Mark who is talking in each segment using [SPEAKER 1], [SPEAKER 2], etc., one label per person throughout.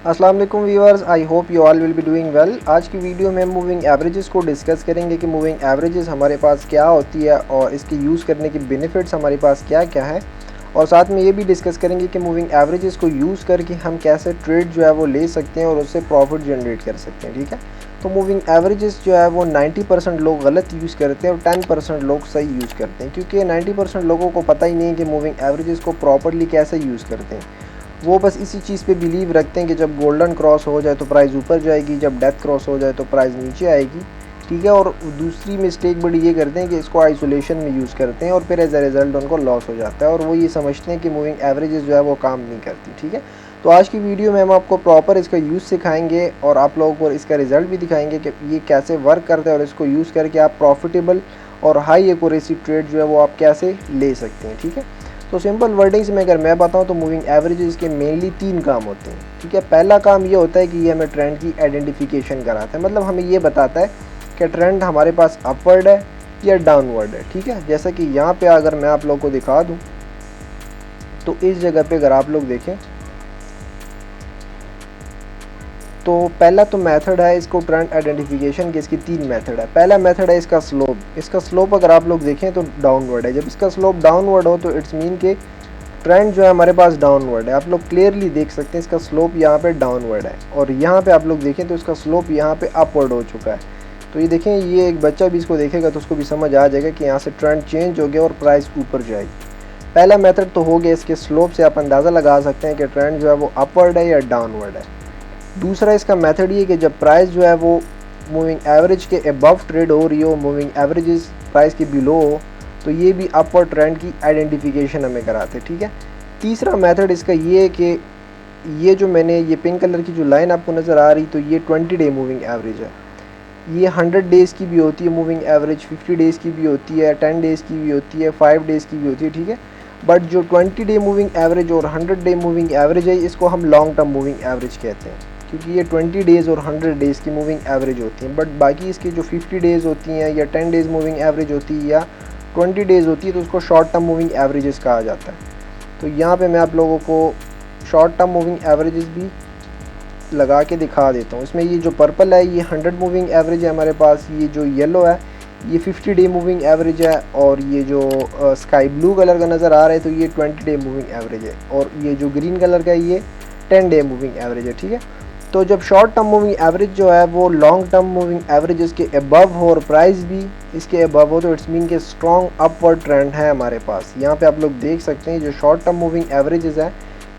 [SPEAKER 1] अस्सलाम वालेकुम viewers, I hope you all will be doing well. आज की वीडियो में मूविंग एवरेजेस को डिस्कस करेंगे कि मूविंग एवरेजेस हमारे पास क्या होती है और इसके यूज़ करने के बेनिफिट्स हमारे पास क्या क्या है, और साथ में ये भी डिस्कस करेंगे कि मूविंग एवरेजेस को यूज़ करके हम कैसे ट्रेड जो है वो ले सकते हैं और उससे प्रॉफिट जनरेट कर सकते हैं। ठीक है, तो मूविंग एवरेजेस जो है वो 90% लोग गलत यूज़ करते हैं और 10% लोग सही यूज़ करते हैं, क्योंकि 90% लोगों को पता ही नहीं है कि मूविंग एवरेजेस को प्रॉपरली कैसे यूज़ करते हैं। वो बस इसी चीज़ पे बिलीव रखते हैं कि जब गोल्डन क्रॉस हो जाए तो प्राइस ऊपर जाएगी, जब डेथ क्रॉस हो जाए तो प्राइस नीचे आएगी। ठीक है, और दूसरी मिस्टेक बड़ी ये करते हैं कि इसको आइसोलेशन में यूज़ करते हैं और फिर एज अ रिज़ल्ट उनको लॉस हो जाता है और वो ये समझते हैं कि मूविंग एवरेजेस जो है वो काम नहीं करती। ठीक है, तो आज की वीडियो में हम आपको प्रॉपर इसका यूज़ सिखाएंगे और आप लोगों को इसका रिज़ल्ट भी दिखाएंगे कि ये कैसे वर्क करता है और इसको यूज़ करके आप प्रॉफिटेबल और हाई एक्यूरेसी ट्रेड जो है वो आप कैसे ले सकते हैं। ठीक है, तो सिंपल वर्डिंग्स में अगर मैं बताऊं तो मूविंग एवरेजेस के मेनली 3 काम होते हैं। ठीक है, पहला काम ये होता है कि ये हमें ट्रेंड की आइडेंटिफिकेशन कराता है, मतलब हमें ये बताता है कि ट्रेंड हमारे पास अपवर्ड है या डाउनवर्ड है। ठीक है, जैसा कि यहाँ पे अगर मैं आप लोगों को दिखा दूँ तो इस जगह पे अगर आप लोग देखें तो पहला तो मेथड है इसको ट्रेंड आइडेंटिफिकेशन के, इसकी 3 मेथड है। पहला मेथड है इसका स्लोप। इसका स्लोप अगर आप लोग देखें तो डाउनवर्ड है। जब इसका स्लोप डाउनवर्ड हो तो इट्स मीन के ट्रेंड जो है हमारे पास डाउनवर्ड है। आप लोग क्लियरली देख सकते हैं इसका स्लोप यहाँ पे डाउनवर्ड है, और यहाँ पे आप लोग देखें तो इसका स्लोप यहाँ पे अपवर्ड हो चुका है। तो ये देखें, ये एक बच्चा भी इसको देखेगा तो उसको भी समझ आ जाएगा कि यहाँ से ट्रेंड चेंज हो गया और प्राइस ऊपर जाएगी। पहला मेथड तो हो गया, इसके स्लोप से आप अंदाज़ा लगा सकते हैं कि ट्रेंड जो है वो अपवर्ड है या डाउनवर्ड है। दूसरा इसका मेथड ये कि जब प्राइस जो है वो मूविंग एवरेज के अबव ट्रेड हो रही हो, मूविंग एवरेजेस प्राइस के बिलो हो, तो ये भी अपवर्ड ट्रेंड की आइडेंटिफिकेशन हमें कराते हैं। ठीक है, तीसरा मेथड इसका ये है कि ये जो मैंने ये पिंक कलर की जो लाइन आपको नज़र आ रही, तो ये 20 डे मूविंग एवरेज है। ये 100 डेज़ की भी होती है मूविंग एवरेज, 50 डेज़ की भी होती है, 10 डेज़ की भी होती है, 5 डेज़ की भी होती है। ठीक है, बट जो 20 डे मूविंग एवरेज और 100 डे मूविंग एवरेज है, इसको हम लॉन्ग टर्म मूविंग एवरेज कहते हैं, क्योंकि ये 20 डेज़ और 100 डेज़ की मूविंग एवरेज होती हैं। बट बाकी इसकी जो 50 डेज़ होती हैं या 10 डेज़ मूविंग एवरेज होती है या 20 डेज़ होती है, तो उसको शॉर्ट टर्म मूविंग एवरेजेस कहा जाता है। तो यहाँ पे मैं आप लोगों को शॉर्ट टर्म मूविंग एवरेजेस भी लगा के दिखा देता हूँ। इसमें ये जो पर्पल है ये 100 मूविंग एवरेज है हमारे पास, ये जो येलो है ये 50 डे मूविंग एवरेज है, और ये जो स्काई ब्लू कलर का नज़र आ रहा है तो ये 20 डे मूविंग एवरेज है, और ये जो ग्रीन कलर का है ये 10 डे मूविंग एवरेज है। ठीक है, तो जब शॉर्ट टर्म मूविंग एवरेज जो है वो लॉन्ग टर्म मूविंग एवरेजेस के अबव हो और प्राइस भी इसके अबव हो, तो इट्स मीन के स्ट्रॉन्ग अपवर्ड ट्रेंड है हमारे पास। यहाँ पे आप लोग देख सकते हैं जो शॉर्ट टर्म मूविंग एवरेजेस है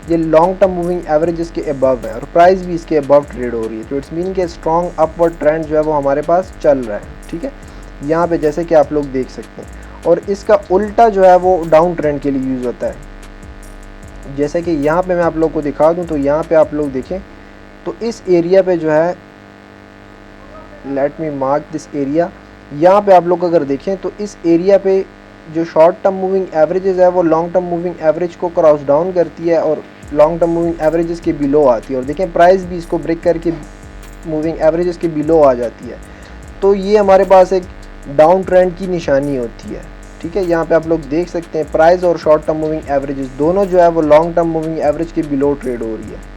[SPEAKER 1] ये लॉन्ग टर्म मूविंग एवरेजेस के अबव है और प्राइस भी इसके अबव ट्रेड हो रही है, तो इट्स मीन के स्ट्रॉन्ग अपवर्ड ट्रेंड जो है वो हमारे पास चल रहा है। ठीक है, यहाँ पे जैसे कि आप लोग देख सकते हैं, और इसका उल्टा जो है वो डाउन ट्रेंड के लिए यूज़ होता है। जैसे कि यहाँ पे मैं आप लोग को दिखा दूँ तो यहाँ पे आप लोग देखें तो इस एरिया पे जो है, let me mark this area, यहाँ पे आप लोग अगर देखें तो इस एरिया पे जो शॉर्ट टर्म मूविंग एवरेजेस है वो लॉन्ग टर्म मूविंग एवरेज को क्रॉस डाउन करती है और लॉन्ग टर्म मूविंग एवरेजेस के बिलो आती है, और देखें प्राइस भी इसको ब्रेक करके मूविंग एवरेजेस के बिलो आ जाती है। तो ये हमारे पास एक डाउन ट्रेंड की निशानी होती है। ठीक है, यहाँ पे आप लोग देख सकते हैं प्राइस और शॉर्ट टर्म मूविंग एवरेजेस दोनों जो है वो लॉन्ग टर्म मूविंग एवरेज के बिलो ट्रेड हो रही है,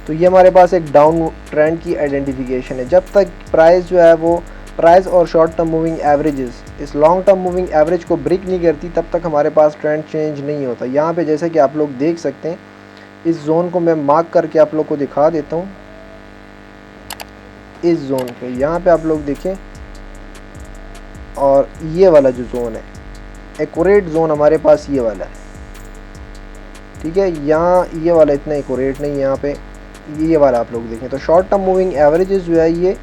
[SPEAKER 1] तो ये हमारे पास एक डाउन ट्रेंड की आइडेंटिफिकेशन है। जब तक प्राइस जो है वो प्राइस और शॉर्ट टर्म मूविंग एवरेजेस इस लॉन्ग टर्म मूविंग एवरेज को ब्रेक नहीं करती, तब तक हमारे पास ट्रेंड चेंज नहीं होता। यहाँ पे जैसे कि आप लोग देख सकते हैं, इस जोन को मैं मार्क करके आप लोग को दिखा देता हूँ। इस जोन पे यहाँ पे आप लोग देखें, और ये वाला जो जोन है एक्यूरेट जोन हमारे पास ये वाला है। ठीक है, यहाँ ये वाला इतना एक्यूरेट नहीं है, यहाँ पे ये वाला आप लोग देखें तो शॉर्ट टर्म मूविंग एवरेजेस जो है ये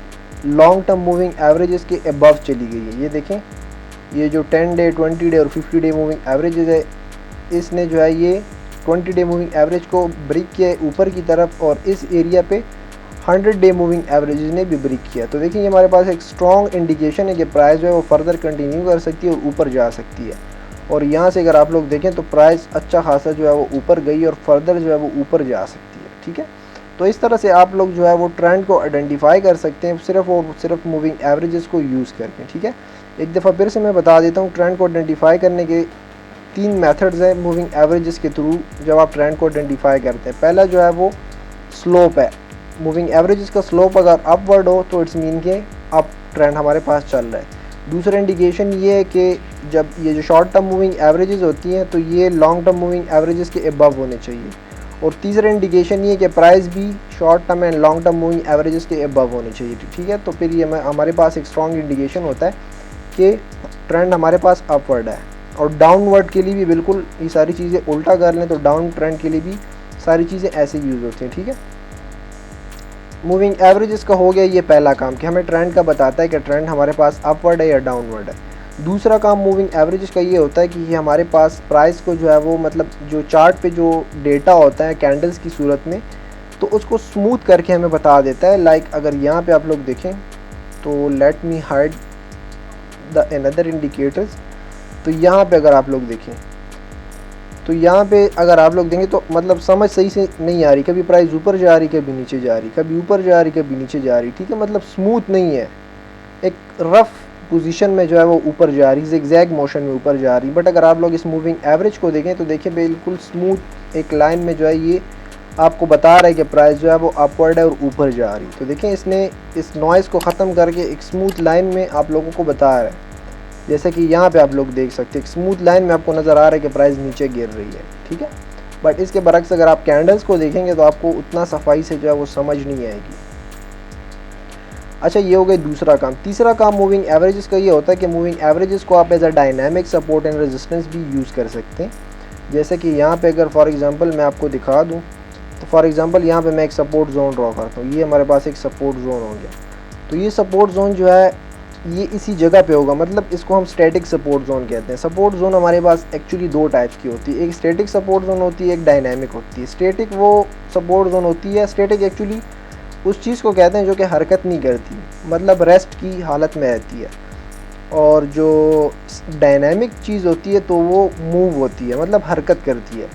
[SPEAKER 1] लॉन्ग टर्म मूविंग एवरेजेस के अबव चली गई है। ये देखें, ये जो 10 डे 20 डे और 50 डे मूविंग एवरेजेस है, इसने जो है ये 20 डे मूविंग एवरेज को ब्रेक किया है ऊपर की तरफ, और इस एरिया पे 100 डे मूविंग एवरेजेस ने भी ब्रेक किया। तो देखिए, हमारे पास एक स्ट्रॉन्ग इंडिकेशन है कि प्राइस जो है वो फर्दर कंटिन्यू कर सकती है और ऊपर जा सकती है। और यहाँ से अगर आप लोग देखें तो प्राइस अच्छा खासा जो है वो ऊपर गई और फर्दर जो है वो ऊपर जा सकती है। ठीक है, तो इस तरह से आप लोग जो है वो ट्रेंड को आइडेंटिफाई कर सकते हैं सिर्फ और सिर्फ मूविंग एवरेजेस को यूज़ करके। ठीक है, एक दफ़ा फिर से मैं बता देता हूँ, ट्रेंड को आइडेंटिफाई करने के 3 मेथड्स हैं मूविंग एवरेजेस के थ्रू जब आप ट्रेंड को आइडेंटिफाई करते हैं। पहला जो है वो स्लोप है, मूविंग एवरेजेस का स्लोप अगर अपवर्ड हो तो इट्स मीन के अप ट्रेंड हमारे पास चल रहा है। दूसरा इंडिकेशन ये है कि जब ये जो शॉर्ट टर्म मूविंग एवरेजेस होती हैं तो ये लॉन्ग टर्म मूविंग एवरेजेस के अबव होने चाहिए। और तीसरा इंडिकेशन ये है कि प्राइस भी short term and long term moving averages के अबव होने चाहिए, ठीक है। तो फिर ये हमारे पास एक स्ट्रॉन्ग इंडिकेशन होता है कि ट्रेंड हमारे पास अपवर्ड है। और डाउनवर्ड के लिए भी बिल्कुल ये सारी चीज़ें उल्टा कर लें तो डाउन ट्रेंड के लिए भी सारी चीज़ें ऐसे यूज़ होती हैं, ठीक है। मूविंग एवरेजेस का हो गया ये पहला काम कि हमें ट्रेंड का बताता है कि ट्रेंड हमारे पास अपवर्ड है या डाउनवर्ड है। दूसरा काम मूविंग एवरेजेस का ये होता है कि ये हमारे पास प्राइस को जो है वो मतलब जो चार्ट पे जो डेटा होता है कैंडल्स की सूरत में तो उसको स्मूथ करके हमें बता देता है। लाइक अगर यहाँ पे आप लोग देखें तो let me hide the another indicators. तो यहाँ पे अगर आप लोग देखें तो यहाँ पे अगर आप लोग देंगे तो मतलब समझ सही से नहीं आ रही, कभी प्राइस ऊपर जा रही कभी नीचे जा रही, कभी ऊपर जा रही कभी नीचे जा रही, ठीक है। मतलब स्मूथ नहीं है, एक रफ पोजीशन में जो है वो ऊपर जा रही, ज़िगज़ैग मोशन में ऊपर जा रही। बट अगर आप लोग इस मूविंग एवरेज को देखें तो देखिए बिल्कुल स्मूथ एक लाइन में जो है ये आपको बता रहा है कि प्राइस जो है वो अपवर्ड है और ऊपर जा रही। तो देखें इसने इस नॉइज़ को ख़त्म करके एक स्मूथ लाइन में आप लोगों को बता रहा है। जैसे कि यहाँ पे आप लोग देख सकते हैं एक स्मूथ लाइन में आपको नज़र आ रहा है कि प्राइस नीचे गिर रही है, ठीक है। बट इसके बरक्स अगर आप कैंडल्स को देखेंगे तो आपको उतना सफाई से जो है वो समझ नहीं आएगी। अच्छा, ये हो गया दूसरा काम। तीसरा काम मूविंग एवरेजेस का ये होता है कि मूविंग एवरेजेस को आप as a dynamic support and resistance भी यूज़ कर सकते हैं। जैसे कि यहाँ पे अगर फॉर एग्जांपल मैं आपको दिखा दूँ तो फॉर एग्जांपल यहाँ पे मैं एक सपोर्ट जोन ड्रॉ करता हूँ। ये हमारे पास एक सपोर्ट जोन हो गया। तो ये सपोर्ट जोन जो है ये इसी जगह पे होगा, मतलब इसको हम स्टैटिक सपोर्ट जोन कहते हैं। सपोर्ट जोन हमारे पास एक्चुअली दो टाइप्स की होती है, एक स्टैटिक सपोर्ट जोन होती है, एक डायनामिक होती है। स्टैटिक वो सपोर्ट जोन होती है, स्टैटिक एक्चुअली उस चीज़ को कहते हैं जो कि हरकत नहीं करती, मतलब रेस्ट की हालत में रहती है। और जो डायनामिक चीज़ होती है तो वो मूव होती है, मतलब हरकत करती है।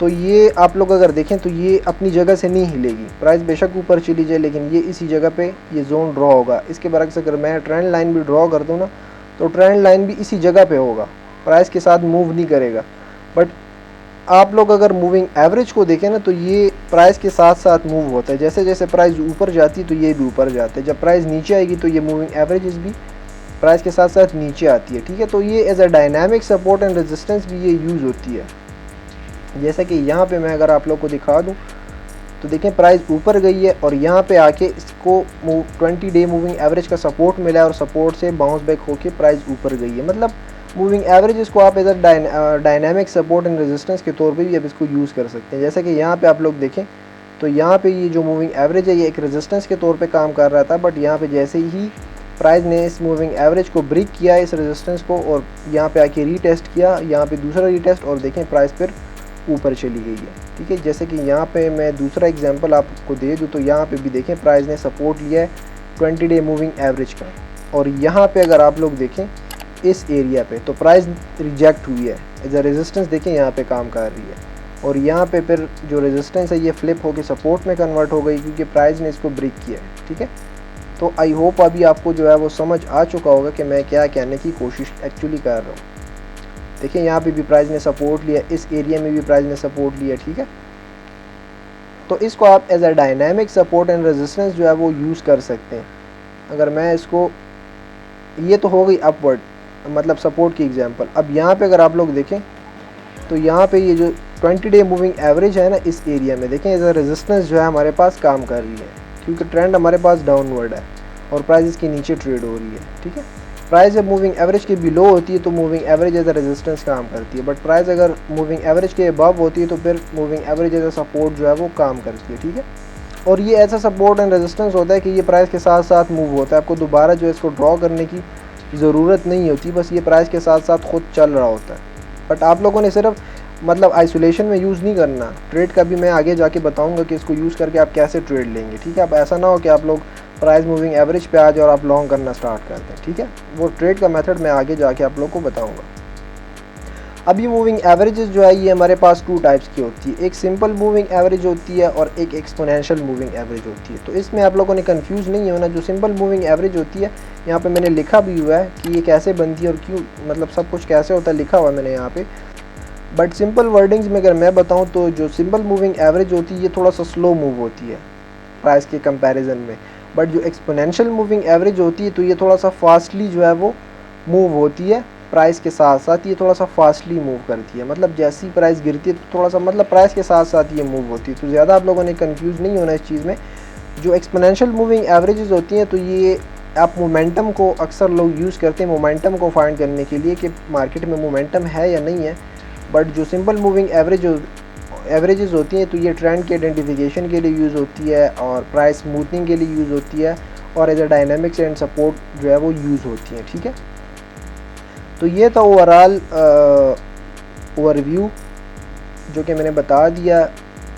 [SPEAKER 1] तो ये आप लोग अगर देखें तो ये अपनी जगह से नहीं हिलेगी, प्राइस बेशक ऊपर चली जाए लेकिन ये इसी जगह पे ये जोन ड्रॉ होगा। इसके बरक्स अगर मैं ट्रेंड लाइन भी ड्रॉ कर दूँ ना तो ट्रेंड लाइन भी इसी जगह पे होगा, प्राइस के साथ मूव नहीं करेगा। बट आप लोग अगर मूविंग एवरेज को देखें ना तो ये प्राइस के साथ साथ मूव होता है। जैसे जैसे प्राइस ऊपर जाती है तो ये भी ऊपर जाता है, जब प्राइस नीचे आएगी तो ये मूविंग एवरेजेस भी प्राइस के साथ साथ नीचे आती है, ठीक है। तो ये as a dynamic support and resistance भी ये यूज़ होती है। जैसे कि यहाँ पे मैं अगर आप लोग को दिखा दूँ तो देखें प्राइस ऊपर गई है और यहाँ पे आके इसको 20 डे मूविंग एवरेज का सपोर्ट मिला है और सपोर्ट से बाउंस बैक होके प्राइस ऊपर गई है। मतलब मूविंग एवरेज इसको आप as a dynamic support and resistance के तौर पे भी अब इसको यूज़ कर सकते हैं। जैसे कि यहाँ पे आप लोग देखें तो यहाँ पे ये जो मूविंग एवरेज है ये एक रेजिस्टेंस के तौर पे काम कर रहा था, बट यहाँ पे जैसे ही प्राइस ने इस मूविंग एवरेज को ब्रेक किया इस रेजिस्टेंस को और यहाँ पे आके रीटेस्ट किया, यहाँ पे दूसरा रीटेस्ट और देखें प्राइस फिर ऊपर चली गई है, ठीक है। जैसे कि यहाँ पे मैं दूसरा एग्जांपल आपको दे दूँ तो यहाँ पे भी देखें प्राइस ने सपोर्ट लिया है 20 डे मूविंग एवरेज का, और यहाँ पे अगर आप लोग देखें इस एरिया पे तो प्राइस रिजेक्ट हुई है, एज अ रेजिस्टेंस देखें यहाँ पे काम कर रही है। और यहाँ पे फिर जो रेजिस्टेंस है ये फ्लिप होकर सपोर्ट में कन्वर्ट हो गई क्योंकि प्राइस ने इसको ब्रेक किया है, ठीक है। तो आई होप अभी आपको जो है वो समझ आ चुका होगा कि मैं क्या कहने की कोशिश एक्चुअली कर रहा हूँ। देखिए यहाँ पे भी प्राइस ने सपोर्ट लिया, इस एरिया में भी प्राइस ने सपोर्ट लिया, ठीक है। तो इसको आप as a dynamic support and resistance जो है वो यूज़ कर सकते हैं। अगर मैं इसको, ये तो हो गई अपवर्ड मतलब सपोर्ट की एग्जांपल। अब यहाँ पे अगर आप लोग देखें तो यहाँ पे ये जो 20 डे मूविंग एवरेज है ना इस एरिया में देखें एज अ रेजिस्टेंस जो है हमारे पास काम कर रही है क्योंकि ट्रेंड हमारे पास डाउनवर्ड है और प्राइस इसके नीचे ट्रेड हो रही है, ठीक है। प्राइस जब मूविंग एवरेज के बिलो होती है तो moving average as a resistance काम करती है, बट प्राइस अगर मूविंग एवरेज के अबव होती है तो फिर moving average as a support जो है वो काम करती है, ठीक है। और ये ऐसा सपोर्ट एंड रेजिस्टेंस होता है कि ये प्राइस के साथ साथ मूव होता है, आपको दोबारा जो है इसको ड्रॉ करने की ज़रूरत नहीं होती, बस ये प्राइस के साथ साथ खुद चल रहा होता है। बट आप लोगों ने सिर्फ मतलब आइसोलेशन में यूज़ नहीं करना, ट्रेड का भी मैं आगे जाके बताऊंगा कि इसको यूज़ करके आप कैसे ट्रेड लेंगे, ठीक है। अब ऐसा ना हो कि आप लोग प्राइस मूविंग एवरेज पे आ जाए और आप लॉन्ग करना स्टार्ट कर दें, ठीक है। वो ट्रेड का मेथड मैं आगे जाके आप लोग को बताऊंगा। अब ये मूविंग एवरेजेस जो है ये हमारे पास टू टाइप्स की होती है, एक सिंपल मूविंग एवरेज होती है और एक एक्सपोनेंशियल मूविंग एवरेज होती है। तो इसमें आप लोगों ने कंफ्यूज नहीं होना। जो सिंपल मूविंग एवरेज होती है यहाँ पे मैंने लिखा भी हुआ है कि ये कैसे बनती है और क्यों, मतलब सब कुछ कैसे होता है लिखा हुआ है मैंने यहाँ पे। बट सिंपल वर्डिंग्स में अगर मैं बताऊँ तो जो सिंपल मूविंग एवरेज होती है ये थोड़ा सा स्लो मूव होती है, प्राइस के कंपैरिजन में। बट जो एक्सपोनेंशियल मूविंग एवरेज होती है तो ये थोड़ा सा फास्टली जो है वो मूव होती है प्राइस के साथ साथ, ये थोड़ा सा फास्टली मूव करती है। मतलब जैसी प्राइस गिरती है तो थोड़ा सा मतलब प्राइस के साथ साथ ये मूव होती है। तो ज़्यादा आप लोगों ने कंफ्यूज नहीं होना इस चीज़ में। जो एक्सपोनेंशियल मूविंग एवरेजेस होती हैं तो ये आप मोमेंटम को अक्सर लोग यूज़ करते हैं मोमेंटम को फाइंड करने के लिए कि मार्केट में मोमेंटम है या नहीं है। बट जो सिंपल मूविंग एवरेजेस होती हैं तो ये ट्रेंड के आइडेंटिफिकेशन के लिए यूज़ होती है और प्राइस स्मूथनिंग के लिए यूज़ होती है और as a dynamics and support जो है वो यूज़ होती हैं। ठीक है, तो ये था ओवरऑल ओवरव्यू जो कि मैंने बता दिया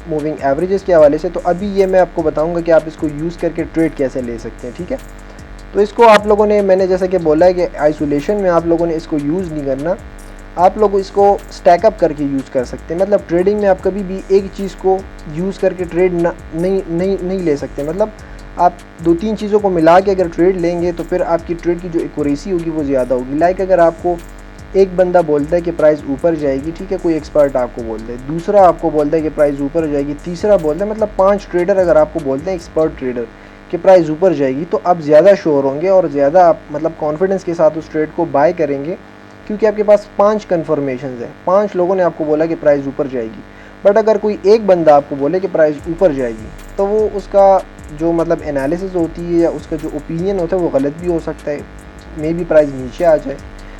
[SPEAKER 1] मूविंग एवरेजेस के हवाले से। तो अभी ये मैं आपको बताऊंगा कि आप इसको यूज़ करके ट्रेड कैसे ले सकते हैं। ठीक है, तो इसको आप लोगों ने, मैंने जैसे कि बोला है कि आइसोलेशन में आप लोगों ने इसको यूज़ नहीं करना, आप लोग इसको स्टैकअप करके यूज़ कर सकते हैं। मतलब ट्रेडिंग में आप कभी भी एक चीज़ को यूज़ करके ट्रेड नहीं ले सकते। मतलब आप दो तीन चीज़ों को मिला के अगर ट्रेड लेंगे तो फिर आपकी ट्रेड की जो एक्यूरेसी होगी वो ज़्यादा होगी। लाइक अगर आपको एक बंदा बोलता है कि प्राइस ऊपर जाएगी, ठीक है, कोई एक्सपर्ट आपको बोलता है, दूसरा आपको बोलता है कि प्राइस ऊपर जाएगी, तीसरा बोलता है, मतलब 5 ट्रेडर अगर आपको बोलते हैं एक्सपर्ट ट्रेडर कि प्राइस ऊपर जाएगी, तो आप ज़्यादा श्योर होंगे और ज़्यादा आप मतलब कॉन्फिडेंस के साथ उस ट्रेड को बाय करेंगे क्योंकि आपके पास 5 कन्फर्मेशन है, 5 लोगों ने आपको बोला कि प्राइस ऊपर जाएगी। बट अगर कोई एक बंदा आपको बोले कि प्राइस ऊपर जाएगी तो वो उसका जो मतलब एनालिसिस होती है या उसका जो ओपिनियन होता है वो गलत भी हो सकता है, मे बी प्राइस नीचे आ जाए।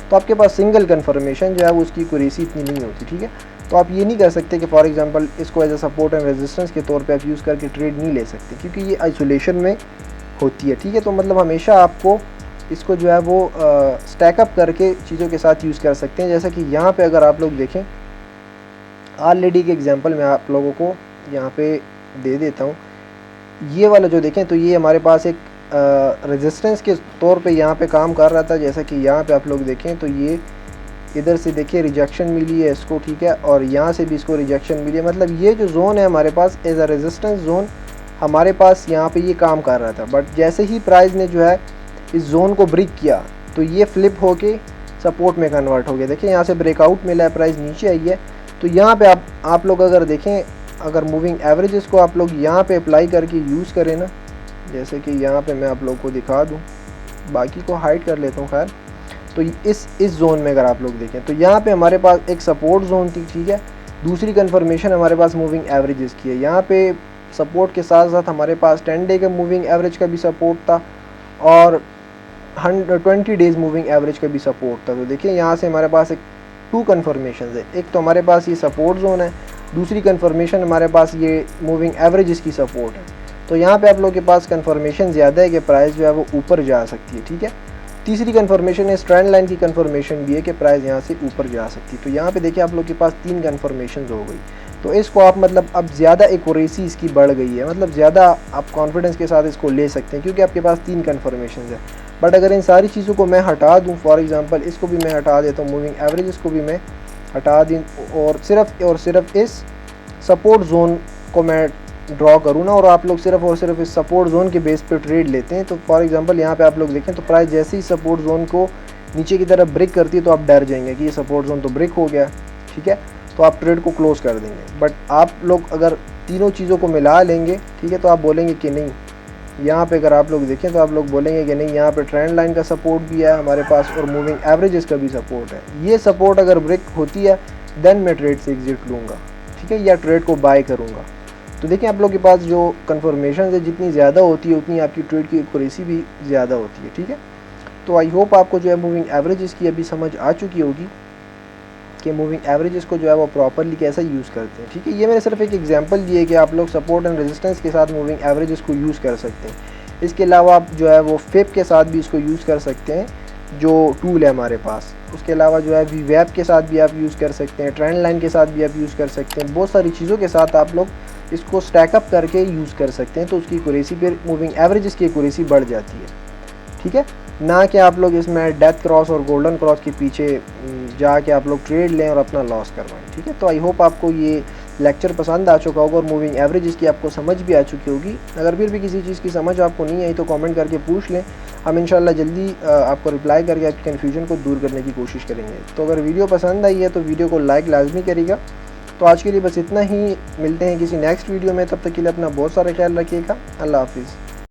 [SPEAKER 1] तो आपके पास सिंगल कन्फर्मेशन जो है वो उसकी एक्यूरेसी इतनी नहीं होती। ठीक है, तो आप ये नहीं कर सकते कि फॉर एग्जांपल इसको as a support and resistance के तौर पे आप यूज़ करके ट्रेड नहीं ले सकते क्योंकि ये आइसोलेशन में होती है। ठीक है, तो मतलब हमेशा आपको इसको जो है वो स्टैकअप करके चीज़ों के साथ यूज़ कर सकते हैं। जैसा कि यहाँ पे अगर आप लोग देखें, ऑलरेडी के एग्जांपल मैं आप लोगों को यहाँ पे दे देता हूँ। ये वाला जो देखें तो ये हमारे पास एक रेजिस्टेंस के तौर पे यहाँ पे काम कर रहा था। जैसा कि यहाँ पे आप लोग देखें तो ये इधर से देखिए रिजेक्शन मिली है इसको, ठीक है, और यहाँ से भी इसको रिजेक्शन मिली है। मतलब ये जो जोन है हमारे पास एज अ रेजिस्टेंस जोन हमारे पास यहाँ पे ये काम कर रहा था। बट जैसे ही प्राइस ने जो है इस जोन को ब्रेक किया तो ये फ्लिप होके सपोर्ट में कन्वर्ट हो गया। देखिए यहाँ से ब्रेकआउट मिला है, प्राइस नीचे आई है। तो यहाँ पे आप लोग अगर देखें, अगर मूविंग एवरेजेस को आप लोग यहाँ पे अप्लाई करके यूज़ करें ना, जैसे कि यहाँ पे मैं आप लोग को दिखा दूँ, बाकी को हाइड कर लेता हूँ खैर। तो इस जोन में अगर आप लोग देखें तो यहाँ पे हमारे पास एक सपोर्ट जोन थी, ठीक है, दूसरी कन्फर्मेशन हमारे पास मूविंग एवरेजेस की है। यहाँ पे सपोर्ट के साथ साथ हमारे पास 10 डे का मूविंग एवरेज का भी सपोर्ट था और 120 डेज़ मूविंग एवरेज का भी सपोर्ट था। तो देखिए यहाँ से हमारे पास एक 2 कन्फर्मेशन है, एक तो हमारे पास ये सपोर्ट जोन है, दूसरी कन्फर्मेशन हमारे पास ये मूविंग एवरेज की सपोर्ट है। तो यहाँ पे आप लोगों के पास कन्फर्मेशन ज़्यादा है कि प्राइस जो है वो ऊपर जा सकती है। ठीक है, तीसरी कन्फर्मेशन है स्ट्रेंड लाइन की कन्फर्मेशन भी है कि प्राइस यहाँ से ऊपर जा सकती है। तो यहाँ पे देखिए आप लोग के पास 3 कन्फर्मेशन हो गई। तो इसको आप मतलब अब ज़्यादा एक्यूरेसी इसकी बढ़ गई है, मतलब ज़्यादा आप कॉन्फिडेंस के साथ इसको ले सकते हैं क्योंकि आपके पास 3 कन्फर्मेशन है। बट अगर इन सारी चीज़ों को मैं हटा दूँ, फॉर एग्जांपल इसको भी मैं हटा देता हूँ, मूविंग एवरेजेस को भी मैं हटा दूँ और सिर्फ इस सपोर्ट जोन को मैं ड्रॉ करूँ ना, और आप लोग सिर्फ और सिर्फ इस सपोर्ट जोन के बेस पे ट्रेड लेते हैं, तो फॉर एग्जांपल यहाँ पे आप लोग देखें तो प्राइस जैसे ही सपोर्ट जोन को नीचे की तरफ ब्रेक करती है तो आप डर जाएंगे कि ये सपोर्ट जोन तो ब्रेक हो गया। ठीक है, तो आप ट्रेड को क्लोज़ कर देंगे। बट आप लोग अगर तीनों चीज़ों को मिला लेंगे, ठीक है, तो आप बोलेंगे कि नहीं, यहाँ पे अगर आप लोग देखें तो आप लोग बोलेंगे कि नहीं, यहाँ पे ट्रेंड लाइन का सपोर्ट भी है हमारे पास और मूविंग एवरेजेस का भी सपोर्ट है। ये सपोर्ट अगर ब्रेक होती है देन मैं ट्रेड से एग्जिट लूँगा, ठीक है, या ट्रेड को बाय करूँगा। तो देखिए आप लोग के पास जो कन्फर्मेशन है जितनी ज़्यादा होती है उतनी आपकी ट्रेड की एक्यूरेसी भी ज़्यादा होती है। ठीक है, तो आई होप आपको जो है मूविंग एवरेजेस की अभी समझ आ चुकी होगी कि मूविंग एवरेजेस को जो है वो प्रॉपरली कैसे यूज़ करते हैं। ठीक है, ये मैंने सिर्फ एक एग्जांपल दिए कि आप लोग सपोर्ट एंड रेजिस्टेंस के साथ मूविंग एवरेजेस को यूज़ कर सकते हैं। इसके अलावा आप जो है वो फेप के साथ भी इसको यूज़ कर सकते हैं जो टूल है हमारे पास। उसके अलावा जो है वीवैप के साथ भी आप यूज़ कर सकते हैं, ट्रेंड लाइन के साथ भी आप यूज़ कर सकते हैं। बहुत सारी चीज़ों के साथ आप लोग इसको स्टैकअप करके यूज़ कर सकते हैं, तो उसकी एक्यूरेसी फिर मूविंग एवरेजेस की एक्यूरेसी बढ़ जाती है। ठीक है, ना कि आप लोग इसमें डेथ क्रॉस और गोल्डन क्रॉस के पीछे जाके आप लोग ट्रेड लें और अपना लॉस करवाएं। ठीक है, तो आई होप आपको ये लेक्चर पसंद आ चुका होगा और मूविंग एवरेजेस की आपको समझ भी आ चुकी होगी। अगर फिर भी किसी चीज़ की समझ आपको नहीं आई तो कमेंट करके पूछ लें, हम इंशाल्लाह जल्दी आपको रिप्लाई करके आपकी कन्फ्यूजन को दूर करने की कोशिश करेंगे। तो अगर वीडियो पसंद आई है तो वीडियो को लाइक लाजमी करिएगा तो आज के लिए बस इतना ही, मिलते हैं किसी नेक्स्ट वीडियो में, तब तक के लिए अपना बहुत सारा ख्याल रखिएगा। अल्लाह हाफिज़।